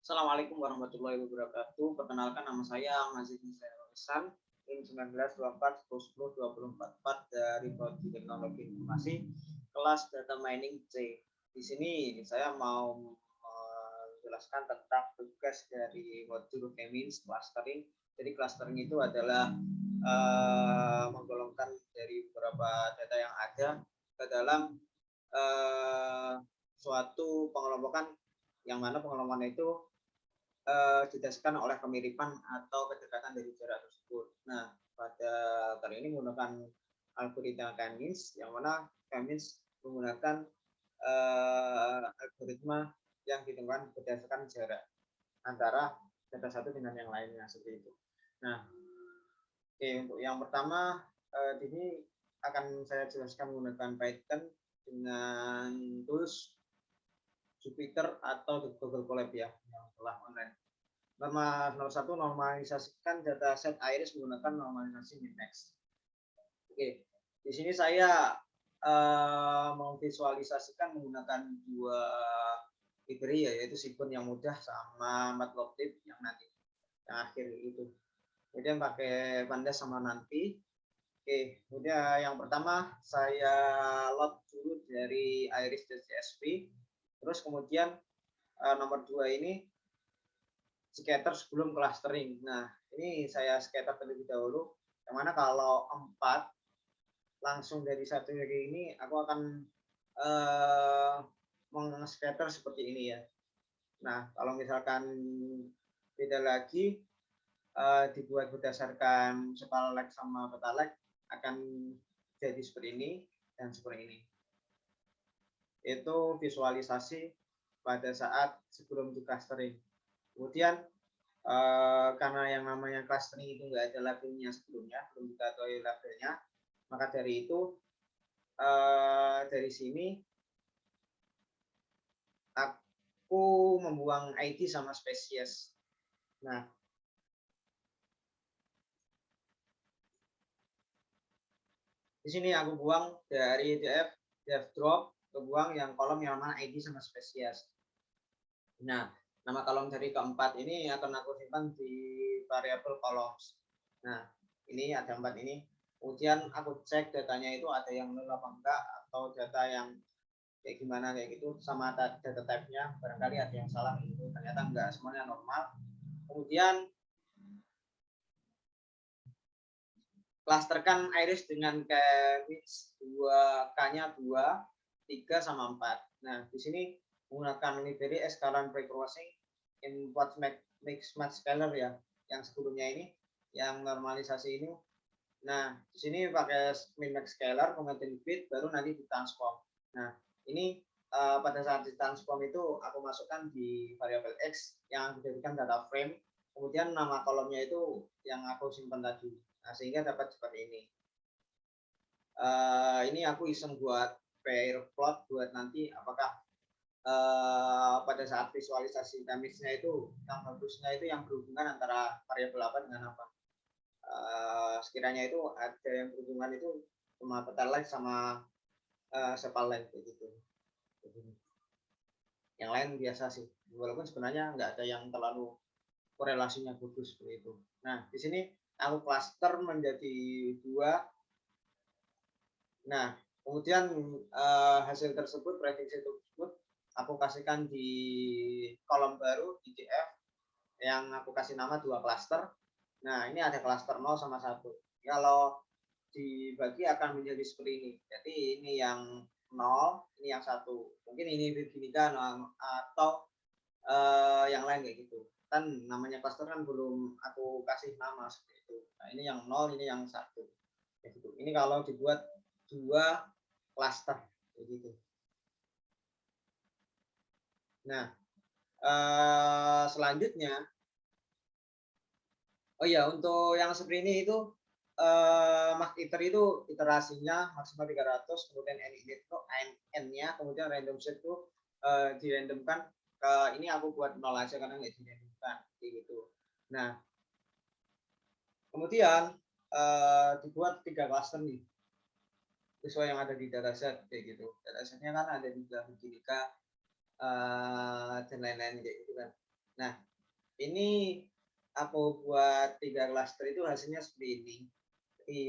Assalamualaikum warahmatullahi wabarakatuh. Perkenalkan nama saya Mazid Nissan, NIM 1924 dari Prodi Teknologi Informasi, kelas Data Mining C. Di sini saya mau menjelaskan tentang tugas dari modul Chemins clustering. Jadi clustering itu adalah menggolongkan dari beberapa data yang ada ke dalam suatu pengelompokan, yang mana pengelompokan itu didasarkan oleh kemiripan atau kedekatan dari jarak tersebut. Nah, pada kali ini menggunakan algoritma Chemins, yang mana Chemins menggunakan algoritma yang ditentukan berdasarkan jarak antara data satu dengan yang lainnya, seperti itu. Nah, untuk yang pertama ini akan saya jelaskan menggunakan Python dengan tools Jupyter atau Google Colab ya, yang telah online. Nomor satu, normalisasikan dataset Iris menggunakan normalisasi min-max. Oke, di sini saya memvisualisasikan menggunakan dua library, yaitu Sequent yang mudah sama Matplotlib yang nanti yang akhir itu. Kemudian pakai Pandas sama nanti. Oke, kemudian yang pertama saya load dulu dari iris.csv. Terus kemudian nomor 2 ini scatter sebelum clustering. Nah, ini saya scatter terlebih dahulu. Yang mana kalau 4 langsung dari satu dari ini aku akan meng-scatter seperti ini ya. Nah, kalau misalkan beda lagi dibuat berdasarkan sepalek sama petalek akan jadi seperti ini dan seperti ini. Itu visualisasi pada saat sebelum di clustering. Kemudian karena yang namanya clustering itu nggak ada labelnya sebelumnya, belum kita tahu labelnya, maka dari itu dari sini aku membuang ID sama spesies. Nah, di sini aku buang dari df drop, aku buang yang kolom yang mana ID sama spesies. Nah, nama kolom dari keempat ini akan aku simpan di variabel columns. Nah, ini ada 4 ini. Kemudian aku cek datanya itu ada yang nol apa enggak, atau data yang kayak gimana kayak gitu, sama data type-nya barangkali ada yang salah gitu. Ternyata enggak, semuanya normal. Kemudian klasterkan iris dengan Chemins 2K-nya 2, 3 sama 4. Nah, di sini menggunakan library scalar preprocessing import mix match scalar ya, yang sebelumnya ini, yang normalisasi ini. Nah, di sini pakai min-max scalar, kemudian bit, baru nanti ditransform. Nah, ini pada saat ditransform itu aku masukkan di variabel X yang dijadikan data frame, kemudian nama kolomnya itu yang aku simpan tadi. Nah, sehingga dapat seperti ini. Ini aku iseng buat pair plot buat nanti apakah pada saat visualisasi Chemins-nya itu yang bagusnya itu yang berhubungan antara variabel apa dengan apa. Sekiranya itu ada yang berhubungan itu sama petalek sama sepalek gitu. Yang lain biasa sih, walaupun sebenarnya nggak ada yang terlalu korelasinya bagus seperti itu. Nah, di sini aku cluster menjadi 2. Nah, kemudian hasil tersebut, prediksi tersebut aku kasihkan di kolom baru di DF yang aku kasih nama 2 cluster. Nah, ini ada cluster 0 sama 1. Kalau dibagi akan menjadi seperti ini. Jadi ini yang 0, ini yang 1. Mungkin ini begini kan, atau yang lain kayak gitu. Kan namanya cluster kan belum aku kasih nama seperti itu. Nah, ini yang 0, ini yang 1. Kayak gitu. Ini kalau dibuat 2 cluster kayak gitu. Nah, selanjutnya, oh ya, untuk yang seperti ini itu max iter itu iterasinya maksimal 300, kemudian n-nya, kemudian random set itu dirandomkan ke ini aku buat 0 aja karena nggak dirandomkan gitu. Nah, kemudian dibuat 3 cluster nih sesuai yang ada di dataset kayak gitu. Datasetnya kan ada di Biblioteca dan lain-lain kayak gitu kan. Nah, ini aku buat 3 klaster itu hasilnya seperti ini. Jadi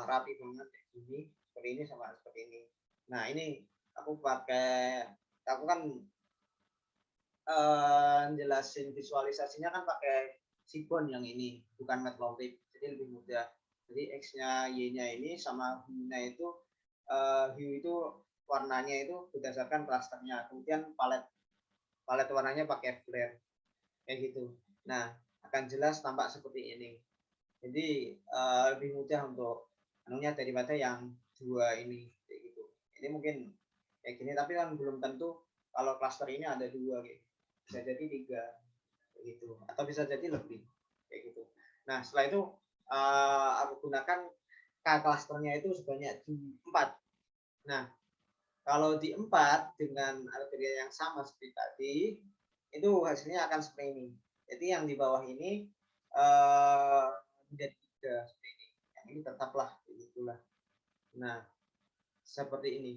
rapi banget kayak gini, seperti ini sama seperti ini. Nah, ini aku kan jelasin visualisasinya kan pakai Seaborn yang ini, bukan Matplotlib, jadi lebih mudah. Jadi X-nya, Y-nya ini sama hue-nya itu hue itu warnanya itu berdasarkan klasternya. Kemudian palet warnanya pakai flare kayak gitu. Nah, akan jelas tampak seperti ini. Jadi lebih mudah untuk anunya daripada yang dua ini kayak gitu. Ini mungkin kayak gini, tapi kan belum tentu kalau klaster ini ada dua kayak. Bisa jadi tiga kayak gitu, atau bisa jadi lebih kayak gitu. Nah, setelah itu aku gunakan K klasternya itu sebanyak di 4. Nah, kalau di 4 dengan kriteria yang sama seperti tadi, itu hasilnya akan seperti ini. Jadi yang di bawah ini menjadi 3 seperti ini. Yang ini tetaplah begitulah. Nah, seperti ini.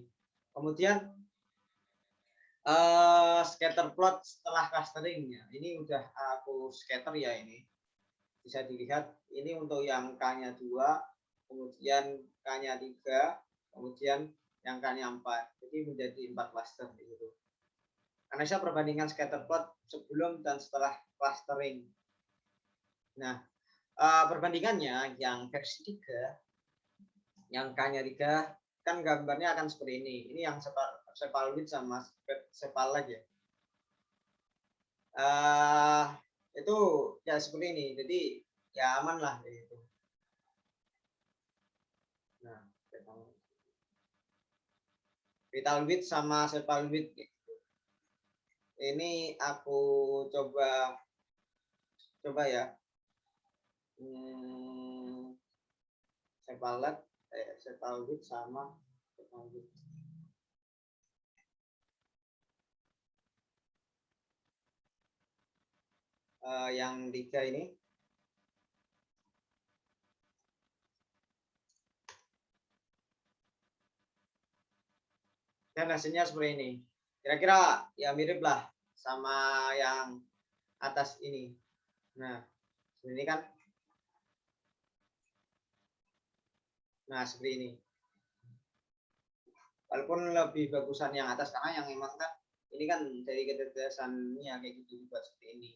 Kemudian scatter plot setelah clusteringnya. Ini udah aku scatter ya ini. Bisa dilihat ini untuk yang K-nya 2, kemudian K-nya 3, kemudian yang K-nya 4. Jadi menjadi 4 cluster gitu. Analisa perbandingan scatter plot sebelum dan setelah clustering. Nah, perbandingannya yang versi 3, yang K-nya 3 kan gambarnya akan seperti ini. Ini yang sepal width sama sepal lag ya. Itu ya seperti ini. Jadi ya aman lah gitu. Nah, vital width sama sepal width gitu. Ini aku coba ya. Sepal lag, sepal width sama sepal width. Yang 3 ini. Dan hasilnya seperti ini. Kira-kira ya mirip lah sama yang atas ini. Nah, ini kan. Nah, seperti ini. Walaupun lebih bagusan yang atas karena yang memang kan ini kan dari ketegasannya kayak gitu buat seperti ini.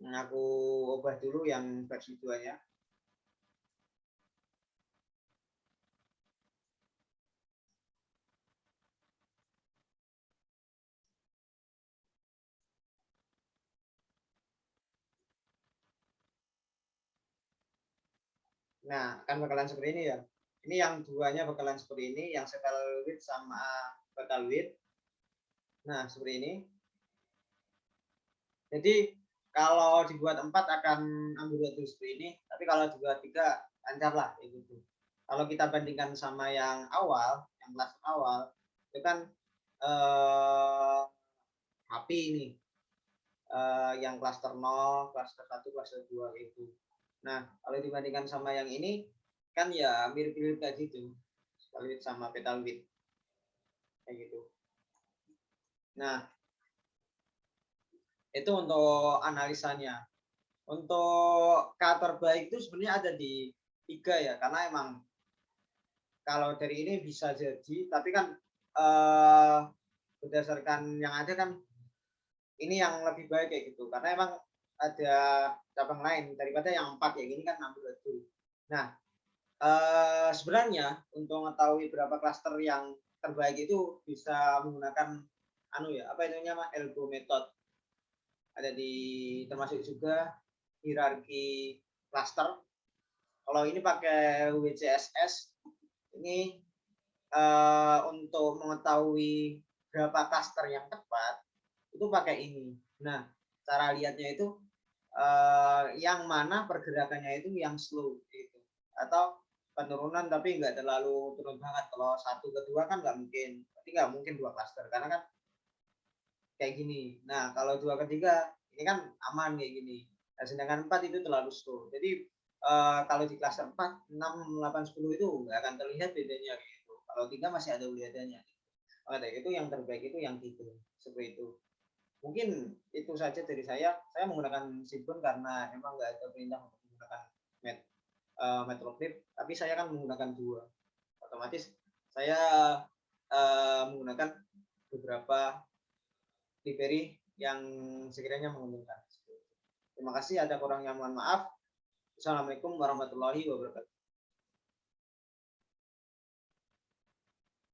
Nah, aku ubah dulu yang versi 2-nya. Nah, akan bakalan seperti ini ya. Ini yang 2-nya bakalan seperti ini, yang sepal width sama total width. Nah, seperti ini. Jadi kalau dibuat 4 akan ambil seperti ini, tapi kalau dibuat 3 lancar lah kayak gitu. Kalau kita bandingkan sama yang awal, yang kelas awal, itu kan api ini. Yang klaster 0, klaster 1, klaster 2 itu. Nah, kalau dibandingkan sama yang ini kan ya mirip-mirip kayak gitu. Petal width sama petal width. Kayak gitu. Nah, itu untuk analisanya. Untuk K terbaik itu sebenarnya ada di 3 ya, karena emang kalau dari ini bisa jadi, tapi kan berdasarkan yang ada kan ini yang lebih baik kayak gitu, karena emang ada cabang lain daripada yang 4 ya, gini kan 6 dulu. Nah, sebenarnya untuk mengetahui berapa klaster yang terbaik itu bisa menggunakan apa itu namanya elbow method. Ada di termasuk juga hierarki klaster. Kalau ini pakai WCSS, ini untuk mengetahui berapa klaster yang tepat itu pakai ini. Nah, cara lihatnya itu yang mana pergerakannya itu yang slow gitu, atau penurunan tapi nggak terlalu turun banget. Kalau 1 ke 2 kan nggak mungkin, berarti nggak mungkin 2 klaster karena kan kayak gini. Nah, kalau 2 ke 3 ini kan aman kayak gini. Nah, sedangkan 4 itu terlalu slow. Jadi kalau di klaster 4, 6, 8, 10 itu nggak akan terlihat bedanya gitu. Kalau 3 masih ada uliadanya. Oke, itu yang terbaik itu yang 3 seperti itu. Mungkin itu saja dari saya. Saya menggunakan Seaborn karena emang nggak ada perintah untuk menggunakan Metro Flip, tapi saya kan menggunakan 2. Otomatis saya menggunakan beberapa livery yang sekiranya menguntungkan. Terima kasih, ada kurangnya mohon maaf. Assalamualaikum warahmatullahi wabarakatuh.